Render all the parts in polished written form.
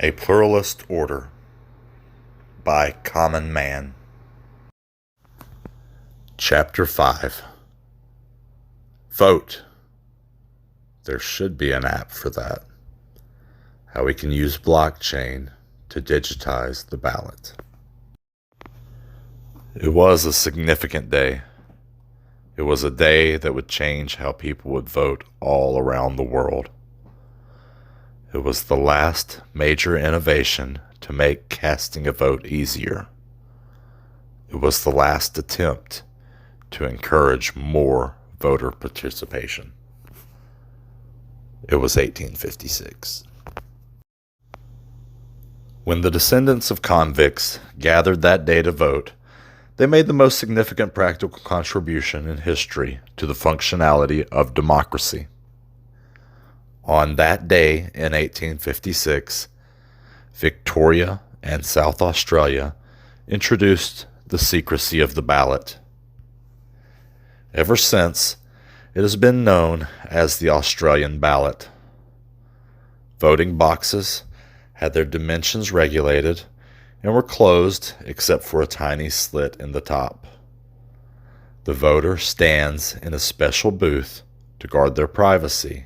A Pluralist Order by Common Man. Chapter 5. Vote. There should be an app for that. How we can use blockchain to digitize the ballot. It was a significant day. It was a day that would change how people would vote all around the world. It was the last major innovation to make casting a vote easier. It was the last attempt to encourage more voter participation. It was 1856. When the descendants of convicts gathered that day to vote, they made the most significant practical contribution in history to the functionality of democracy. On that day in 1856, Victoria and South Australia introduced the secrecy of the ballot. Ever since, it has been known as the Australian ballot. Voting boxes had their dimensions regulated and were closed except for a tiny slit in the top. The voter stands in a special booth to guard their privacy.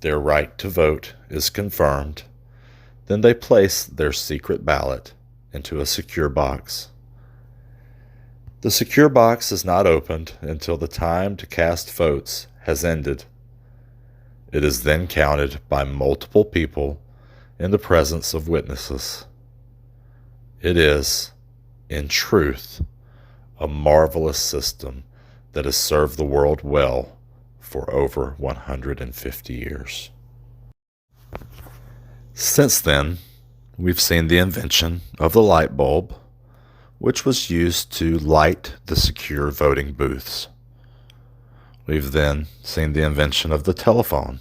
Their right to vote is confirmed. Then they place their secret ballot into a secure box. The secure box is not opened until the time to cast votes has ended. It is then counted by multiple people in the presence of witnesses. It is, in truth, a marvelous system that has served the world well for over 150 years. Since then, we've seen the invention of the light bulb, which was used to light the secure voting booths. We've then seen the invention of the telephone,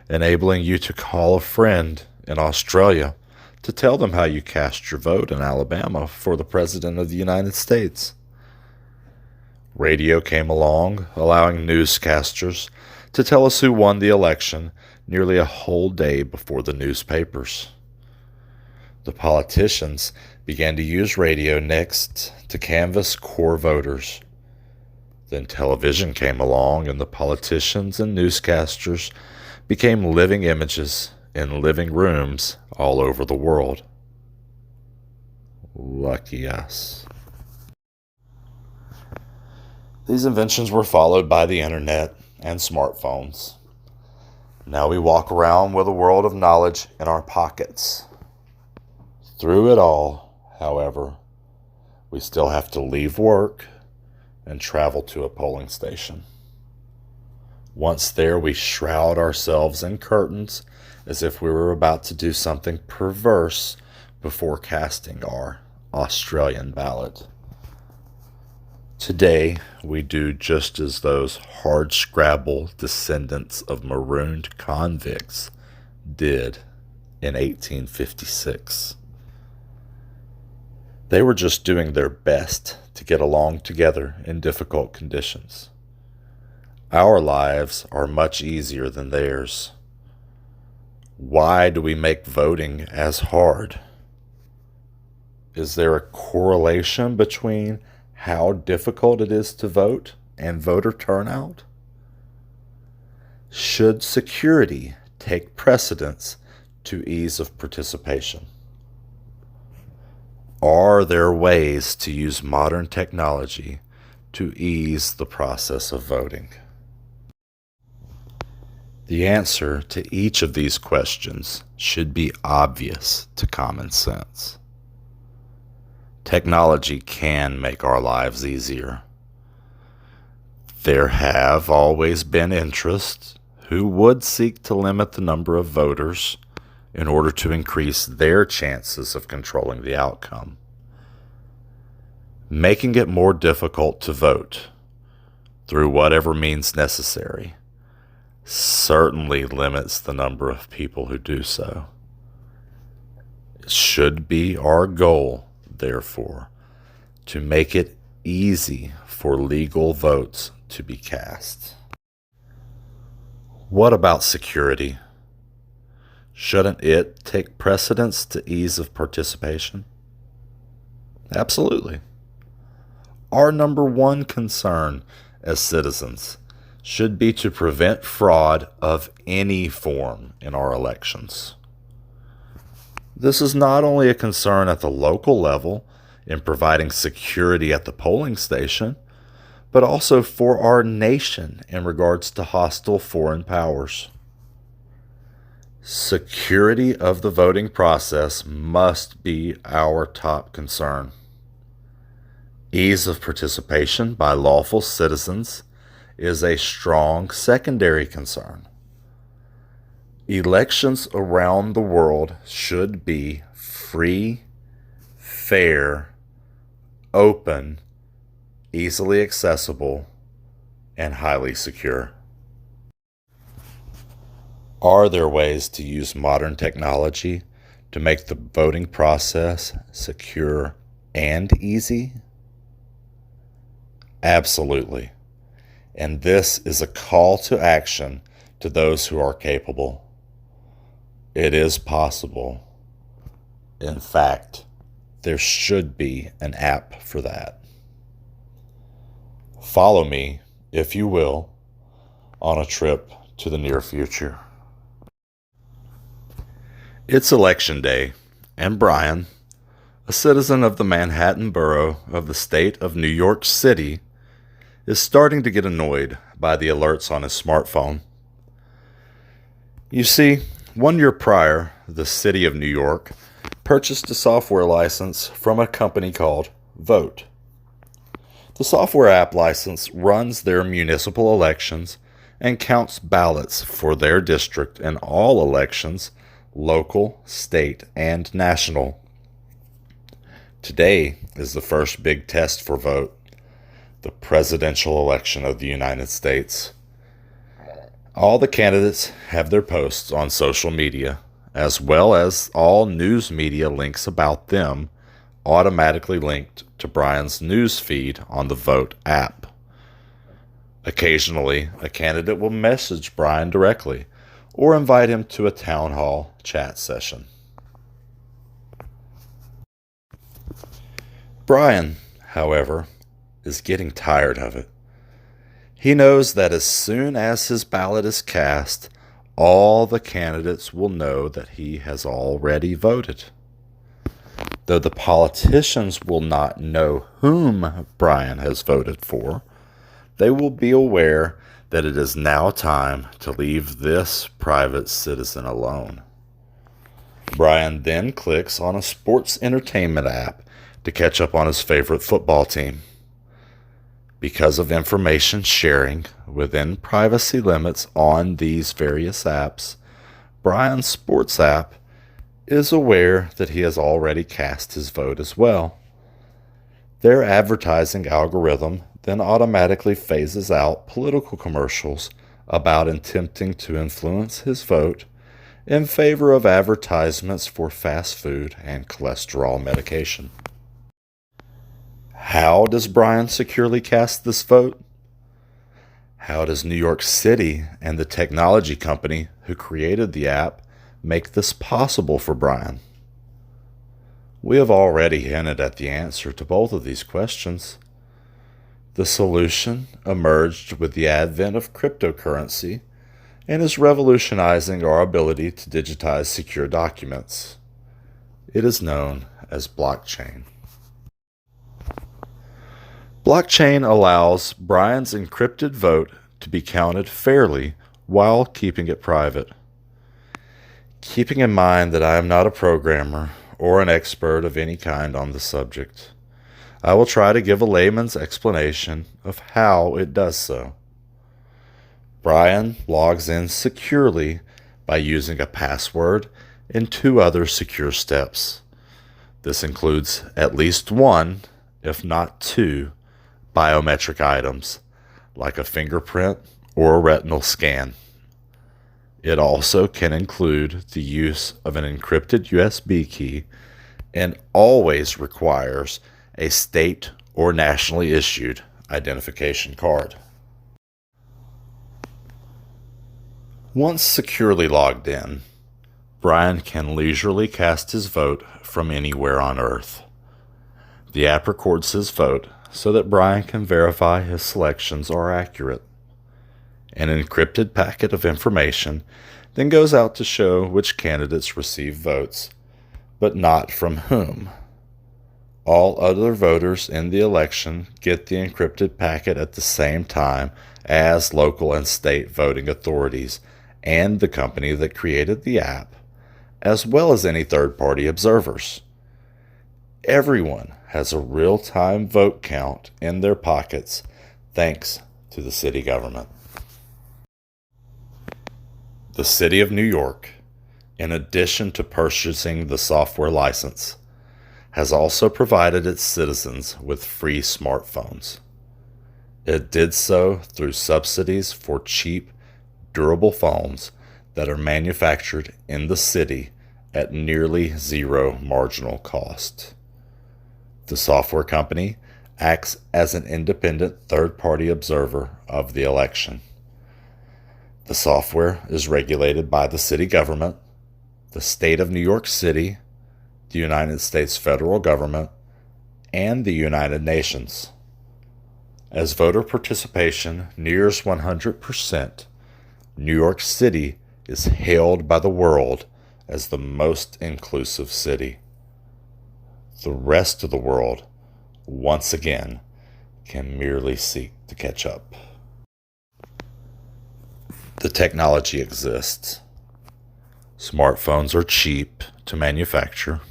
enabling you to call a friend in Australia to tell them how you cast your vote in Alabama for the President of the United States. Radio came along, allowing newscasters to tell us who won the election nearly a whole day before the newspapers. The politicians began to use radio next to canvass core voters. Then television came along, and the politicians and newscasters became living images in living rooms all over the world. Lucky us. These inventions were followed by the internet and smartphones. Now we walk around with a world of knowledge in our pockets. Through it all, however, we still have to leave work and travel to a polling station. Once there, we shroud ourselves in curtains as if we were about to do something perverse before casting our Australian ballot. Today, we do just as those hardscrabble descendants of marooned convicts did in 1856. They were just doing their best to get along together in difficult conditions. Our lives are much easier than theirs. Why do we make voting as hard? Is there a correlation between how difficult it is to vote and voter turnout? Should security take precedence to ease of participation? Are there ways to use modern technology to ease the process of voting? The answer to each of these questions should be obvious to common sense. Technology can make our lives easier. There have always been interests who would seek to limit the number of voters in order to increase their chances of controlling the outcome. Making it more difficult to vote through whatever means necessary certainly limits the number of people who do so. It should be our goal, therefore, to make it easy for legal votes to be cast. What about security? Shouldn't it take precedence to ease of participation? Absolutely. Our number one concern as citizens should be to prevent fraud of any form in our elections. This is not only a concern at the local level in providing security at the polling station, but also for our nation in regards to hostile foreign powers. Security of the voting process must be our top concern. Ease of participation by lawful citizens is a strong secondary concern. Elections around the world should be free, fair, open, easily accessible, and highly secure. Are there ways to use modern technology to make the voting process secure and easy? Absolutely. And this is a call to action to those who are capable. It is possible. In fact, there should be an app for that. Follow me, if you will, on a trip to the near future. It's election day, and Brian, a citizen of the Manhattan borough of the state of New York City, is starting to get annoyed by the alerts on his smartphone. You see, 1 year prior, the city of New York purchased a software license from a company called Vote. The software app license runs their municipal elections and counts ballots for their district in all elections, local, state, and national. Today is the first big test for Vote, the presidential election of the United States. All the candidates have their posts on social media, as well as all news media links about them, automatically linked to Brian's news feed on the Vote app. Occasionally, a candidate will message Brian directly or invite him to a town hall chat session. Brian, however, is getting tired of it. He knows that as soon as his ballot is cast, all the candidates will know that he has already voted. Though the politicians will not know whom Brian has voted for, they will be aware that it is now time to leave this private citizen alone. Brian then clicks on a sports entertainment app to catch up on his favorite football team. Because of information sharing within privacy limits on these various apps, Brian's sports app is aware that he has already cast his vote as well. Their advertising algorithm then automatically phases out political commercials about attempting to influence his vote in favor of advertisements for fast food and cholesterol medication. How does Brian securely cast this vote? How does New York City and the technology company who created the app make this possible for Brian? We have already hinted at the answer to both of these questions. The solution emerged with the advent of cryptocurrency and is revolutionizing our ability to digitize secure documents. It is known as blockchain. Blockchain allows Brian's encrypted vote to be counted fairly while keeping it private. Keeping in mind that I am not a programmer or an expert of any kind on the subject, I will try to give a layman's explanation of how it does so. Brian logs in securely by using a password and 2 other secure steps. This includes at least 1, if not 2, biometric items, like a fingerprint or a retinal scan. It also can include the use of an encrypted USB key and always requires a state or nationally issued identification card. Once securely logged in, Brian can leisurely cast his vote from anywhere on Earth. The app records his vote so that Brian can verify his selections are accurate. An encrypted packet of information then goes out to show which candidates receive votes, but not from whom. All other voters in the election get the encrypted packet at the same time as local and state voting authorities and the company that created the app, as well as any third-party observers. Everyone has a real-time vote count in their pockets thanks to the city government. The City of New York, in addition to purchasing the software license, has also provided its citizens with free smartphones. It did so through subsidies for cheap, durable phones that are manufactured in the city at nearly zero marginal cost. The software company acts as an independent third-party observer of the election. The software is regulated by the city government, the state of New York City, the United States federal government, and the United Nations. As voter participation nears 100%, New York City is hailed by the world as the most inclusive city. The rest of the world, once again, can merely seek to catch up. The technology exists. Smartphones are cheap to manufacture.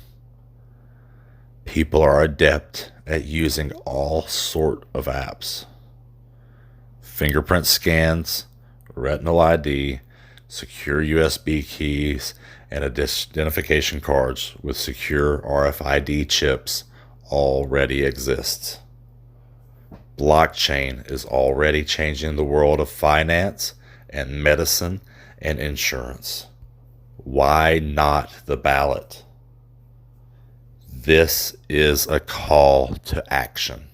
People are adept at using all sort of apps. Fingerprint scans, retinal ID, secure USB keys, and identification cards with secure RFID chips already exist. Blockchain is already changing the world of finance and medicine and insurance. Why not the ballot? This is a call to action.